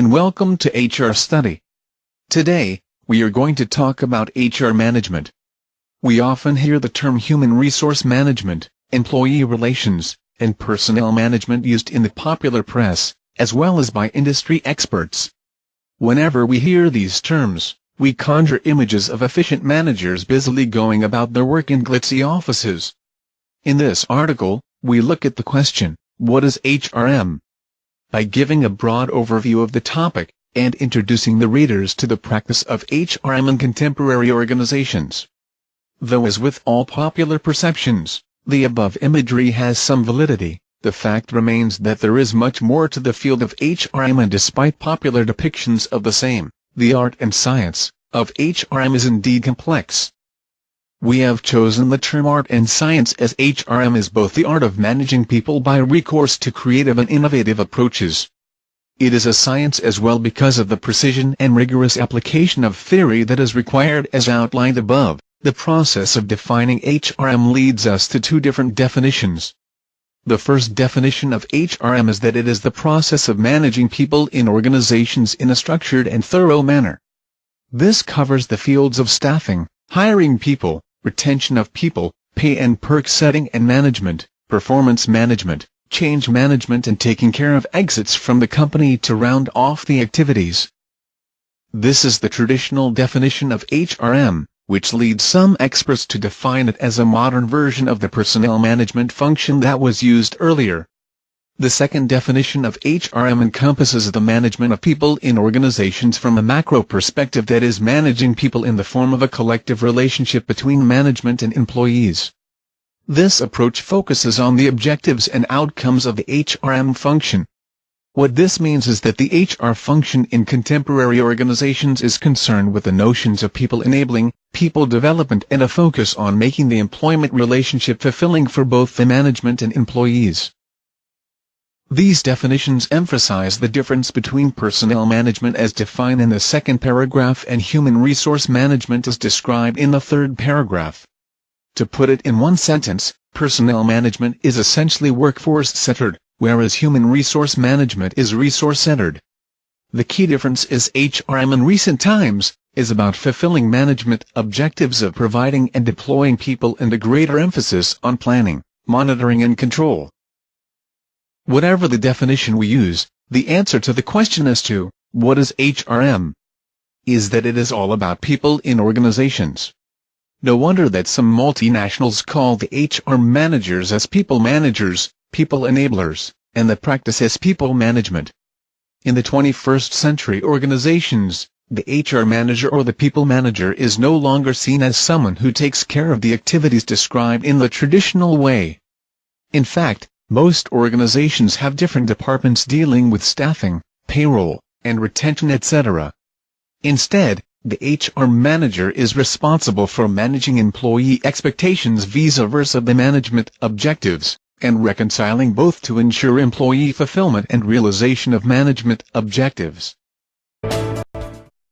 and welcome to HR Study. Today, we are going to talk about HR management. We often hear the term human resource management, employee relations, and personnel management used in the popular press, as well as by industry experts. Whenever we hear these terms, we conjure images of efficient managers busily going about their work in glitzy offices. In this article, we look at the question, what is HRM? By giving a broad overview of the topic, and introducing the readers to the practice of HRM in contemporary organizations. Though as with all popular perceptions, the above imagery has some validity, the fact remains that there is much more to the field of HRM, and despite popular depictions of the same, the art and science of HRM is indeed complex. We have chosen the term art and science as HRM is both the art of managing people by recourse to creative and innovative approaches. It is a science as well because of the precision and rigorous application of theory that is required as outlined above. The process of defining HRM leads us to two different definitions. The first definition of HRM is that it is the process of managing people in organizations in a structured and thorough manner. This covers the fields of staffing, hiring people, retention of people, pay and perk setting and management, performance management, change management, and taking care of exits from the company to round off the activities. This is the traditional definition of HRM, which leads some experts to define it as a modern version of the personnel management function that was used earlier. The second definition of HRM encompasses the management of people in organizations from a macro perspective, that is, managing people in the form of a collective relationship between management and employees. This approach focuses on the objectives and outcomes of the HRM function. What this means is that the HR function in contemporary organizations is concerned with the notions of people enabling, people development, and a focus on making the employment relationship fulfilling for both the management and employees. These definitions emphasize the difference between personnel management as defined in the second paragraph and human resource management as described in the third paragraph. To put it in one sentence, personnel management is essentially workforce-centered, whereas human resource management is resource-centered. The key difference is HRM in recent times is about fulfilling management objectives of providing and deploying people, and a greater emphasis on planning, monitoring, and control. Whatever the definition we use, the answer to the question as to what is HRM is that it is all about people in organizations. No wonder that some multinationals call the HR managers as people managers, people enablers, and the practice as people management. In the 21st century organizations, the HR manager or the people manager is no longer seen as someone who takes care of the activities described in the traditional way. In fact, most organizations have different departments dealing with staffing, payroll, and retention, etc. Instead, the HR manager is responsible for managing employee expectations vice versa the management objectives, and reconciling both to ensure employee fulfillment and realization of management objectives.